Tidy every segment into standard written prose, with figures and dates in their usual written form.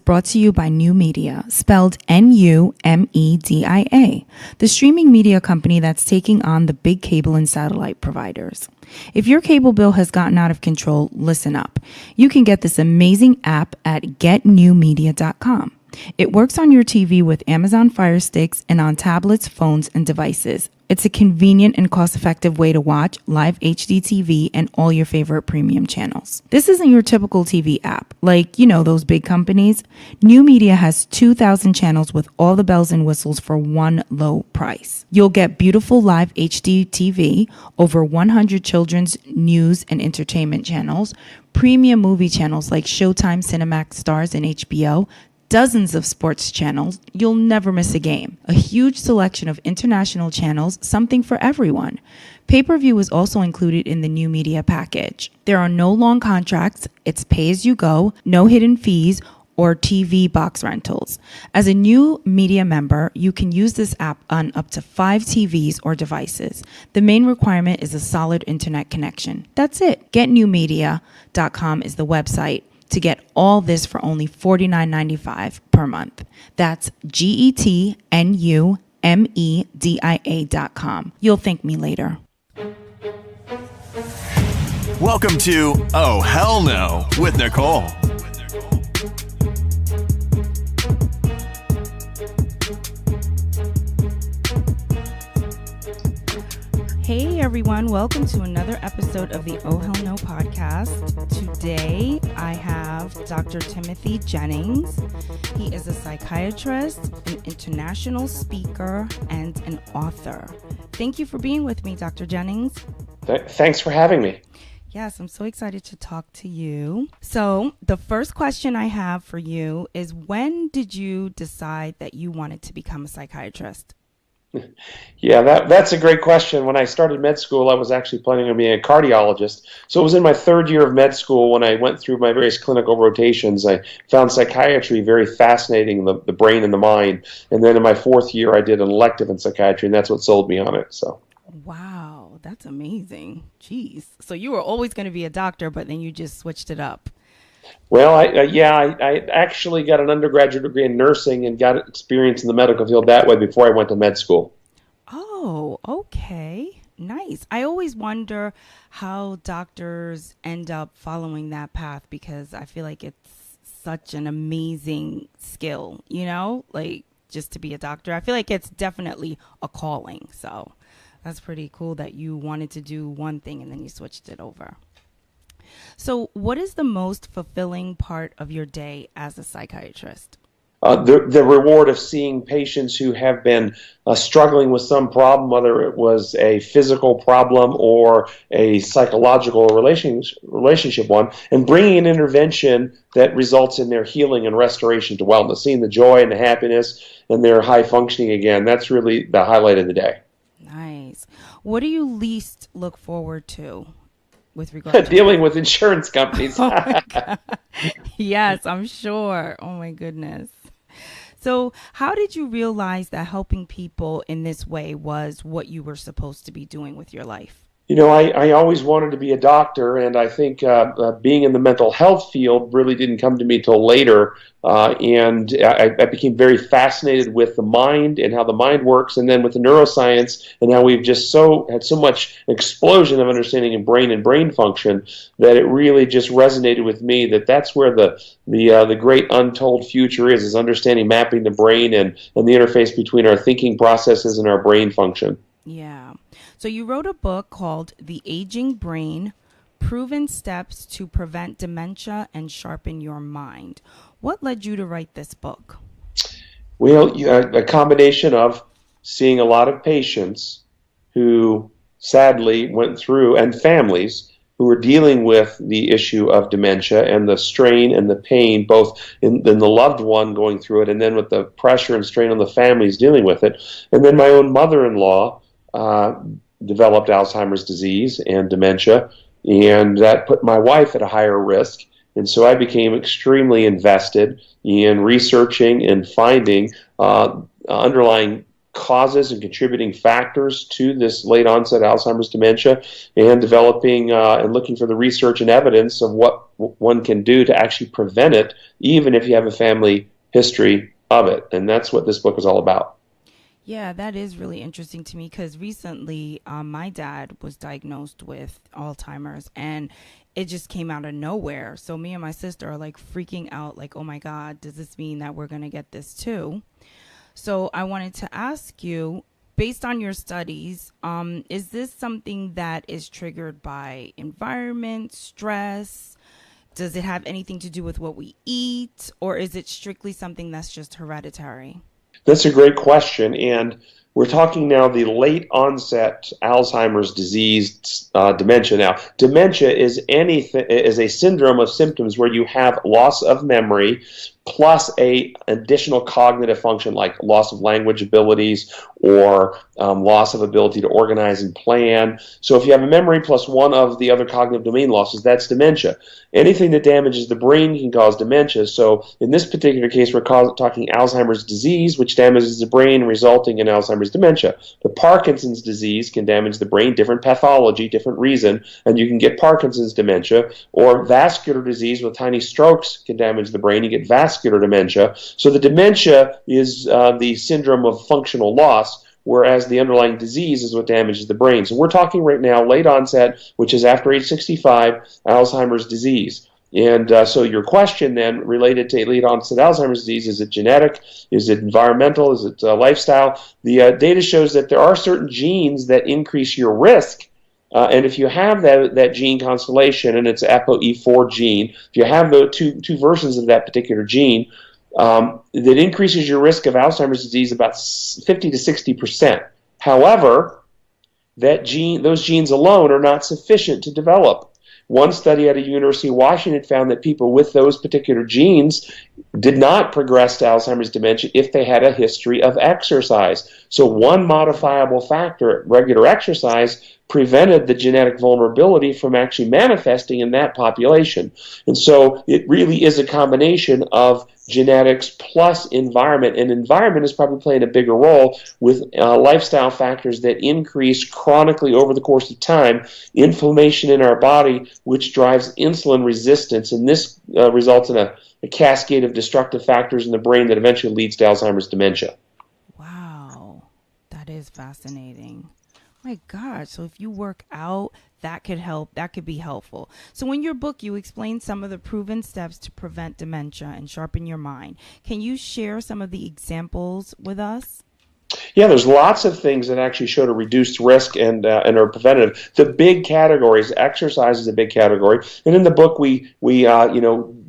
brought to you by New Media, spelled Numedia, the streaming media company that's taking on the big cable and satellite providers. If your cable bill has gotten out of control, listen up. You can get this amazing app at getnewmedia.com. It works on your TV with Amazon Fire Sticks and on tablets, phones, and devices. It's a convenient and cost-effective way to watch live HD TV and all your favorite premium channels. This isn't your typical TV app, like, those big companies. New Media has 2,000 channels with all the bells and whistles for one low price. You'll get beautiful live HD TV, over 100 children's news and entertainment channels, premium movie channels like Showtime, Cinemax, Stars, and HBO, dozens of sports channels. You'll never miss a game. A huge selection of international channels, something for everyone. Pay-per-view is also included in the New Media package. There are no long contracts. It's pay-as-you-go, no hidden fees, or TV box rentals. As a New Media member, you can use this app on up to 5 TVs or devices. The main requirement is a solid internet connection. That's it. GetNewMedia.com is the website to get all this for only $49.95 per month. That's GetNewMedia.com. You'll thank me later. Welcome to Oh Hell No with Nicole. Hey everyone, welcome to another episode of the Oh Hell No podcast. Today I have Dr. Timothy Jennings. He is a psychiatrist, an international speaker, and an author. Thank you for being with me, Dr. Jennings. Thanks for having me. Yes, I'm so excited to talk to you. So the first question I have for you is, when did you decide that you wanted to become a psychiatrist? Yeah, that's a great question. When I started med school, I was actually planning on being a cardiologist. So it was in my third year of med school when I went through my various clinical rotations. I found psychiatry very fascinating, the brain and the mind. And then in my fourth year, I did an elective in psychiatry, and that's what sold me on it. So. Wow, that's amazing. Jeez. So you were always going to be a doctor, but then you just switched it up. Well, I actually got an undergraduate degree in nursing and got experience in the medical field that way before I went to med school. Oh, okay. Nice. I always wonder how doctors end up following that path, because I feel like it's such an amazing skill, like just to be a doctor. I feel like it's definitely a calling. So that's pretty cool that you wanted to do one thing and then you switched it over. So what is the most fulfilling part of your day as a psychiatrist? The reward of seeing patients who have been struggling with some problem, whether it was a physical problem or a psychological relationship one, and bringing an intervention that results in their healing and restoration to wellness, seeing the joy and the happiness and their high functioning again. That's really the highlight of the day. Nice. What do you least look forward to with regard to dealing with insurance companies? Oh my God. Yes, I'm sure. Oh my goodness. So how did you realize that helping people in this way was what you were supposed to be doing with your life? I always wanted to be a doctor, and I think being in the mental health field really didn't come to me till later. And I became very fascinated with the mind and how the mind works, and then with the neuroscience and how we've just had so much explosion of understanding in brain and brain function that it really just resonated with me that's where the great untold future is understanding, mapping the brain and the interface between our thinking processes and our brain function. Yeah. So you wrote a book called The Aging Brain, Proven Steps to Prevent Dementia and Sharpen Your Mind. What led you to write this book? Well, a combination of seeing a lot of patients who sadly went through, and families who were dealing with the issue of dementia and the strain and the pain, both in the loved one going through it and then with the pressure and strain on the families dealing with it. And then my own mother-in-law developed Alzheimer's disease and dementia, and that put my wife at a higher risk. And so I became extremely invested in researching and finding underlying causes and contributing factors to this late onset Alzheimer's dementia, and developing and looking for the research and evidence of what one can do to actually prevent it, even if you have a family history of it. And that's what this book is all about. Yeah, that is really interesting to me because recently my dad was diagnosed with Alzheimer's and it just came out of nowhere. So me and my sister are like freaking out, like, oh my God, does this mean that we're going to get this too? So I wanted to ask you, based on your studies, is this something that is triggered by environment, stress? Does it have anything to do with what we eat? Or is it strictly something that's just hereditary? That's a great question, and we're talking now the late onset Alzheimer's disease, dementia. Now, dementia is a syndrome of symptoms where you have loss of memory plus a additional cognitive function like loss of language abilities or loss of ability to organize and plan. So if you have a memory plus one of the other cognitive domain losses, that's dementia. Anything that damages the brain can cause dementia. So in this particular case, we're talking Alzheimer's disease, which damages the brain, resulting in Alzheimer's dementia. The Parkinson's disease can damage the brain, different pathology, different reason, and you can get Parkinson's dementia. Or vascular disease with tiny strokes can damage the brain. You get vascular dementia. So the dementia is the syndrome of functional loss, whereas the underlying disease is what damages the brain. So we're talking right now late onset, which is after age 65, Alzheimer's disease. And so your question then related to late onset Alzheimer's disease, is it genetic? Is it environmental? Is it lifestyle? The data shows that there are certain genes that increase your risk. And if you have that gene constellation, and it's ApoE4 gene, if you have the two versions of that particular gene, that increases your risk of Alzheimer's disease about 50 to 60%. However, those genes alone are not sufficient to develop. One study at a University of Washington found that people with those particular genes did not progress to Alzheimer's dementia if they had a history of exercise. So one modifiable factor, regular exercise, prevented the genetic vulnerability from actually manifesting in that population. And so it really is a combination of genetics plus environment, and environment is probably playing a bigger role with lifestyle factors that increase chronically over the course of time inflammation in our body, which drives insulin resistance, and this results in a cascade of destructive factors in the brain that eventually leads to Alzheimer's dementia. Wow, that is fascinating. My gosh, so if you work out, that could help, that could be helpful. So in your book, you explain some of the proven steps to prevent dementia and sharpen your mind. Can you share some of the examples with us? Yeah, there's lots of things that actually show to reduce risk and are preventative. The big categories, exercise is a big category, and in the book we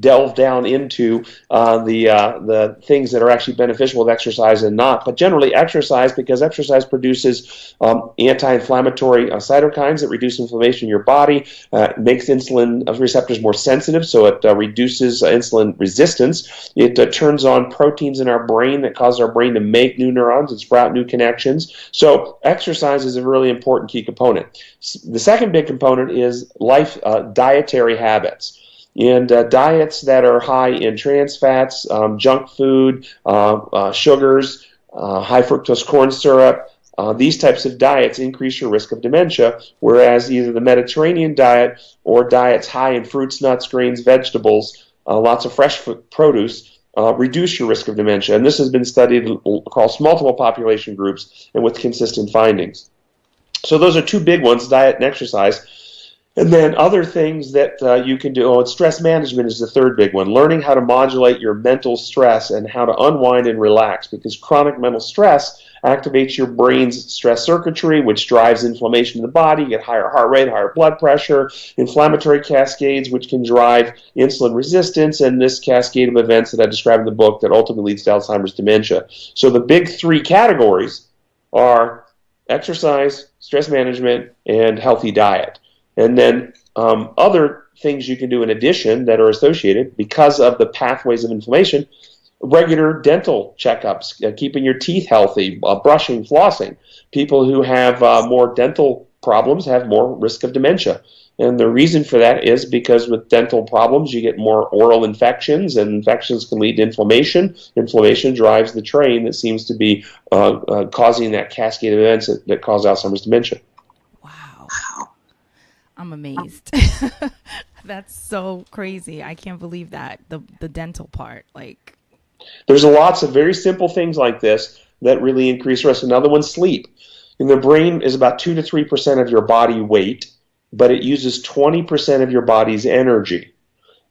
delve down into the things that are actually beneficial with exercise and not. But generally, exercise, because exercise produces anti-inflammatory cytokines that reduce inflammation in your body, makes insulin receptors more sensitive, so it reduces insulin resistance. It turns on proteins in our brain that cause our brain to make new neurons and sprout new connections. So exercise is a really important key component. The second big component is dietary habits. And diets that are high in trans fats, junk food, sugars, high fructose corn syrup, these types of diets increase your risk of dementia, whereas either the Mediterranean diet or diets high in fruits, nuts, grains, vegetables, lots of fresh produce, reduce your risk of dementia. And this has been studied across multiple population groups and with consistent findings. So those are two big ones, diet and exercise. And then other things that you can do, and stress management is the third big one, learning how to modulate your mental stress and how to unwind and relax, because chronic mental stress activates your brain's stress circuitry, which drives inflammation in the body. You get higher heart rate, higher blood pressure, inflammatory cascades, which can drive insulin resistance, and this cascade of events that I described in the book that ultimately leads to Alzheimer's dementia. So the big three categories are exercise, stress management, and healthy diet. And then other things you can do in addition that are associated because of the pathways of inflammation, regular dental checkups, keeping your teeth healthy, brushing, flossing. People who have more dental problems have more risk of dementia. And the reason for that is because with dental problems, you get more oral infections, and infections can lead to inflammation. Inflammation drives the train that seems to be causing that cascade of events that cause Alzheimer's dementia. Wow. I'm amazed. That's so crazy. I can't believe that. The dental part, like. There's lots of very simple things like this that really increase risk. Another one's sleep. And the brain is about 2 to 3% of your body weight, but it uses 20% of your body's energy.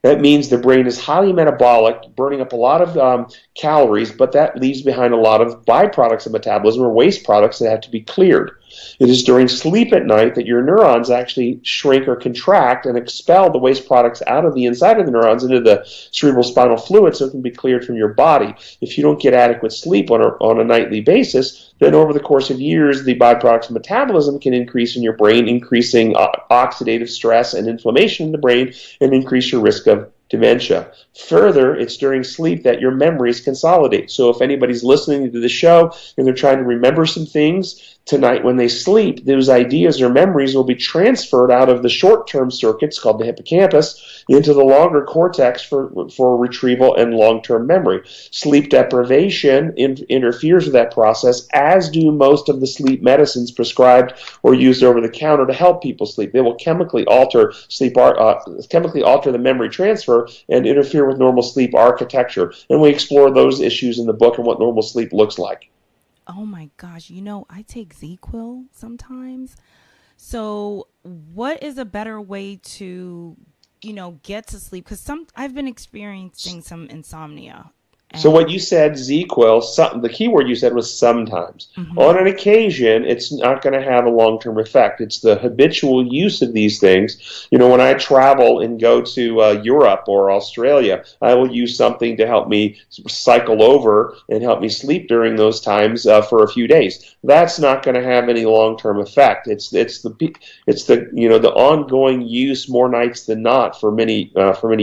That means the brain is highly metabolic, burning up a lot of calories, but that leaves behind a lot of byproducts of metabolism or waste products that have to be cleared. It is during sleep at night that your neurons actually shrink or contract and expel the waste products out of the inside of the neurons into the cerebral spinal fluid so it can be cleared from your body. If you don't get adequate sleep on a nightly basis, then over the course of years, the byproducts of metabolism can increase in your brain, increasing oxidative stress and inflammation in the brain, and increase your risk of dementia. Further, it's during sleep that your memories consolidate. So if anybody's listening to the show and they're trying to remember some things tonight when they sleep, those ideas or memories will be transferred out of the short-term circuits called the hippocampus into the longer cortex for retrieval and long-term memory. Sleep deprivation interferes with that process, as do most of the sleep medicines prescribed or used over the counter to help people sleep. They will chemically alter the memory transfer and interfere with normal sleep architecture. And we explore those issues in the book and what normal sleep looks like. Oh my gosh, I take ZQuil sometimes. So what is a better way to, get to sleep? Because I've been experiencing some insomnia. So what you said, ZQuil, the key word you said was sometimes. Mm-hmm. On an occasion, it's not going to have a long-term effect. It's the habitual use of these things. When I travel and go to Europe or Australia, I will use something to help me cycle over and help me sleep during those times for a few days. That's not going to have any long-term effect. It's the ongoing use more nights than not for many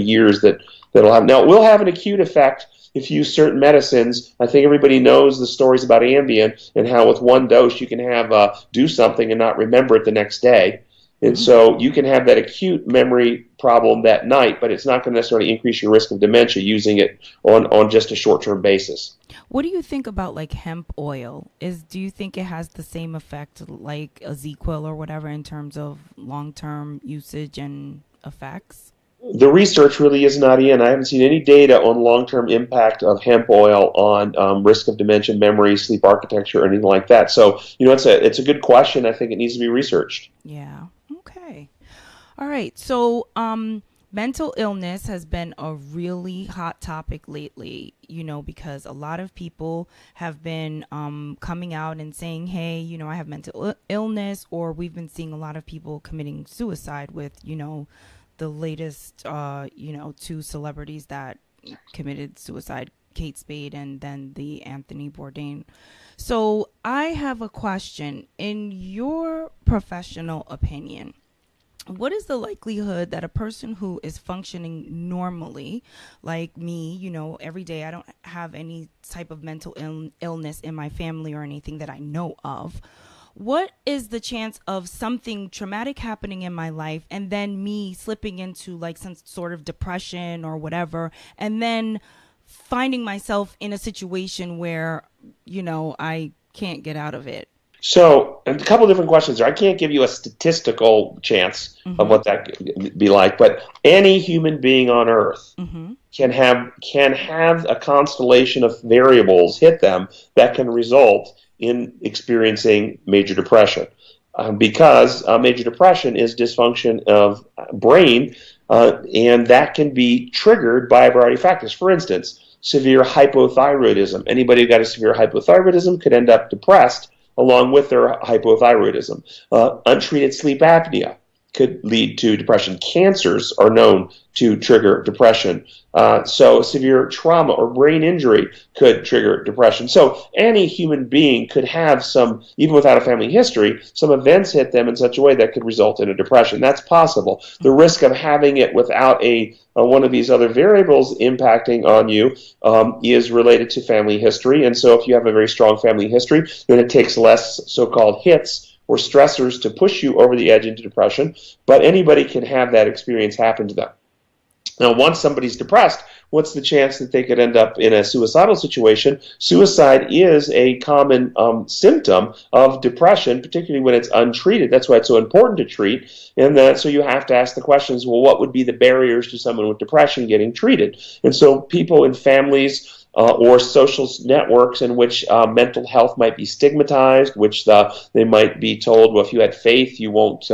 years that'll have. Now, it will have an acute effect if you use certain medicines. I think everybody knows the stories about Ambien and how with one dose you can have do something and not remember it the next day. And so you can have that acute memory problem that night, but it's not going to necessarily increase your risk of dementia using it on just a short-term basis. What do you think about like hemp oil? Do you think it has the same effect like a ZQuil or whatever in terms of long-term usage and effects? The research really is not in. I haven't seen any data on long-term impact of hemp oil on risk of dementia, memory, sleep architecture, or anything like that. So, it's a good question. I think it needs to be researched. Yeah. Okay. All right. So, mental illness has been a really hot topic lately, because a lot of people have been coming out and saying, hey, I have mental illness, or we've been seeing a lot of people committing suicide with, the latest, 2 celebrities that committed suicide, Kate Spade and then the Anthony Bourdain. So I have a question. In your professional opinion, what is the likelihood that a person who is functioning normally, like me, every day, I don't have any type of mental illness in my family or anything that I know of, what is the chance of something traumatic happening in my life and then me slipping into like some sort of depression or whatever, and then finding myself in a situation where, I can't get out of it? So, a couple of different questions there. I can't give you a statistical chance of what that could be like, but any human being on Earth can have a constellation of variables hit them that can result in experiencing major depression, because major depression is dysfunction of brain, and that can be triggered by a variety of factors. For instance, severe hypothyroidism. Anybody who got a severe hypothyroidism could end up depressed along with their hypothyroidism. Untreated sleep apnea could lead to depression. Cancers are known to trigger depression. So severe trauma or brain injury could trigger depression. So any human being could have some, even without a family history, some events hit them in such a way that could result in a depression. That's possible. The risk of having it without one of these other variables impacting on you is related to family history. And so if you have a very strong family history, then it takes less so-called hits or stressors to push you over the edge into depression, but anybody can have that experience happen to them. Now, once somebody's depressed, what's the chance that they could end up in a suicidal situation? Suicide is a common symptom of depression, particularly when it's untreated. That's why it's so important to treat. And so you have to ask the questions, well, what would be the barriers to someone with depression getting treated? And so people in families or social networks in which mental health might be stigmatized, which they might be told, well, if you had faith, you won't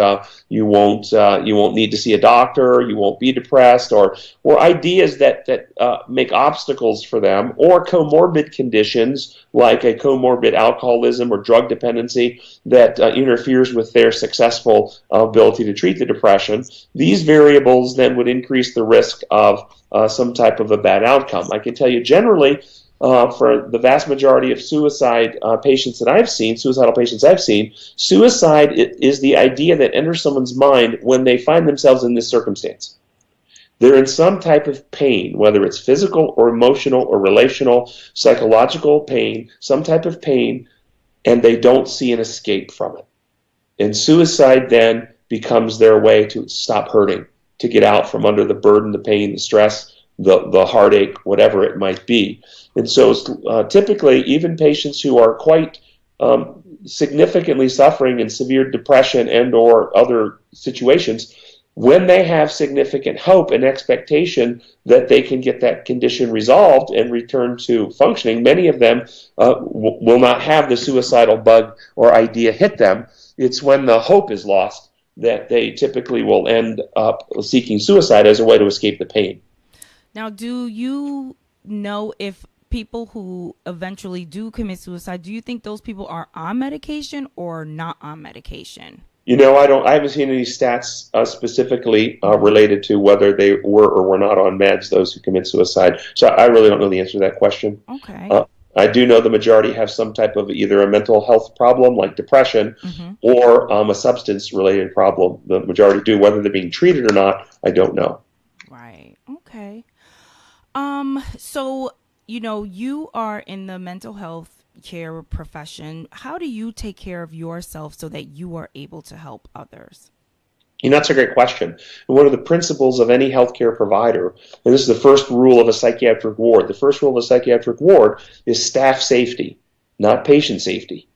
need to see a doctor, you won't be depressed, or ideas that make obstacles for them, or comorbid conditions like a comorbid alcoholism or drug dependency that interferes with their successful ability to treat the depression. These variables then would increase the risk of some type of a bad outcome. I can tell you generally, for the vast majority of suicidal patients I've seen, suicide is the idea that enters someone's mind when they find themselves in this circumstance. They're in some type of pain, whether it's physical or emotional or relational, psychological pain, some type of pain, and they don't see an escape from it. And suicide then becomes their way to stop hurting, to get out from under the burden, the pain, the stress, the heartache, whatever it might be. And so typically, even patients who are quite significantly suffering in severe depression and or other situations, when they have significant hope and expectation that they can get that condition resolved and return to functioning, many of them will not have the suicidal bug or idea hit them. It's when the hope is lost that they typically will end up seeking suicide as a way to escape the pain. Now, do you know if people who eventually do commit suicide, do you think those people are on medication or not on medication? You know, I haven't seen any stats specifically related to whether they were or were not on meds, those who commit suicide. So I really don't know the answer to that question. Okay. I do know the majority have some type of either a mental health problem like depression or a substance-related problem. The majority do. Whether they're being treated or not, I don't know. Right. Okay. So, you are in the mental health care profession. How do you take care of yourself so that you are able to help others? That's a great question. And one of the principles of any healthcare provider, and this is the first rule of a psychiatric ward, the first rule of a psychiatric ward is staff safety, not patient safety.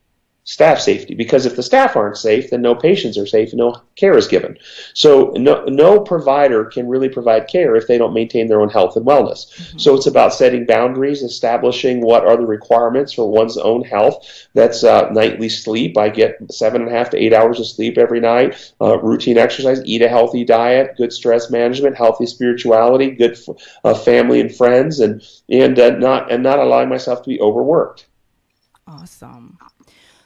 Staff safety, because if the staff aren't safe, then no patients are safe and no care is given. So no provider can really provide care if they don't maintain their own health and wellness. So it's about setting boundaries, establishing what are the requirements for one's own health. That's nightly sleep. I get 7.5 to 8 hours of sleep every night. Routine exercise, eat a healthy diet, good stress management, healthy spirituality, good family and friends, and not allowing myself to be overworked. Awesome.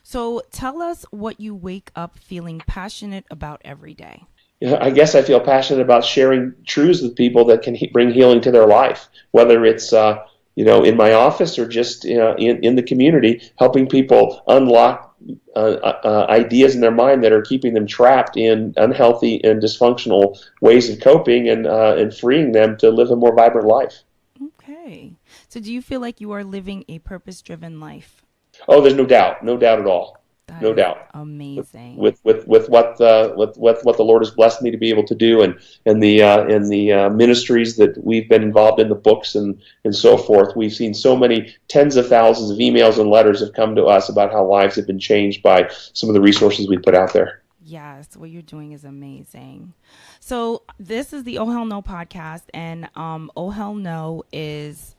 So tell us what you wake up feeling passionate about every day. I guess I feel passionate about sharing truths with people that can bring healing to their life, whether it's in my office or just in the community, helping people unlock ideas in their mind that are keeping them trapped in unhealthy and dysfunctional ways of coping, and freeing them to live a more vibrant life. Okay. So do you feel like you are living a purpose-driven life? Oh, there's no doubt at all. No doubt. Amazing. With what the Lord has blessed me to be able to do, and the ministries that we've been involved in, the books and so forth. We've seen so many tens of thousands of emails and letters have come to us about how lives have been changed by some of the resources we put out there. Yes, what you're doing is amazing. So this is the Oh Hell No podcast, and Oh Hell No is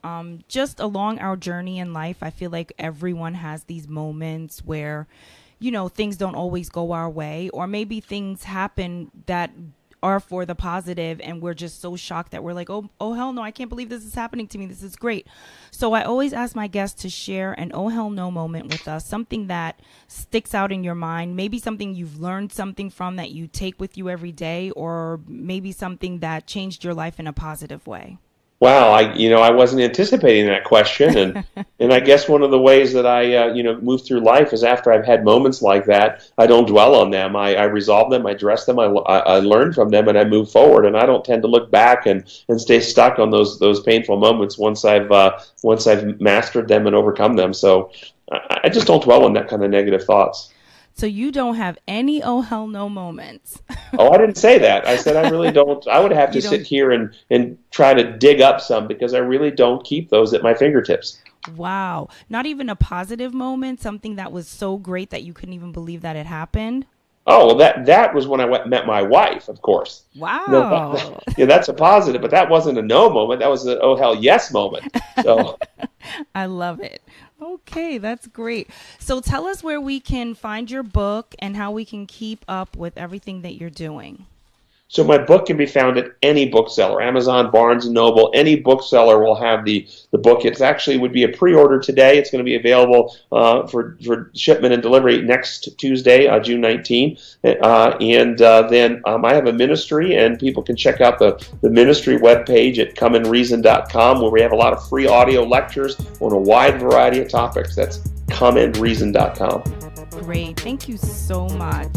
just along our journey in life. I feel like everyone has these moments where, things don't always go our way, or maybe things happen that are for the positive, and we're just so shocked that we're like, oh hell no, I can't believe this is happening to me. This is great. So I always ask my guests to share an oh hell no moment with us, something that sticks out in your mind, maybe something you've learned something from that you take with you every day, or maybe something that changed your life in a positive way. Wow, I wasn't anticipating that question, and I guess one of the ways that I move through life is after I've had moments like that, I don't dwell on them. I resolve them, I address them, I learn from them, and I move forward. And I don't tend to look back and stay stuck on those painful moments once I've mastered them and overcome them. So I just don't dwell on that kind of negative thoughts. So you don't have any oh hell no moments. Oh, I didn't say that. I said I really don't. I would have to sit here and try to dig up some because I really don't keep those at my fingertips. Wow. Not even a positive moment, something that was so great that you couldn't even believe that it happened? Oh, well, that was when I met my wife, of course. Wow. No, yeah, that's a positive, but that wasn't a no moment. That was an oh hell yes moment. So I love it. Okay, that's great. So tell us where we can find your book and how we can keep up with everything that you're doing. So my book can be found at any bookseller, Amazon, Barnes & Noble. Any bookseller will have the book. It's actually would be a pre-order today. It's going to be available for shipment and delivery next Tuesday, June 19th. Then I have a ministry, and people can check out the ministry webpage at comeandreason.com, where we have a lot of free audio lectures on a wide variety of topics. That's comeandreason.com. Great. Thank you so much.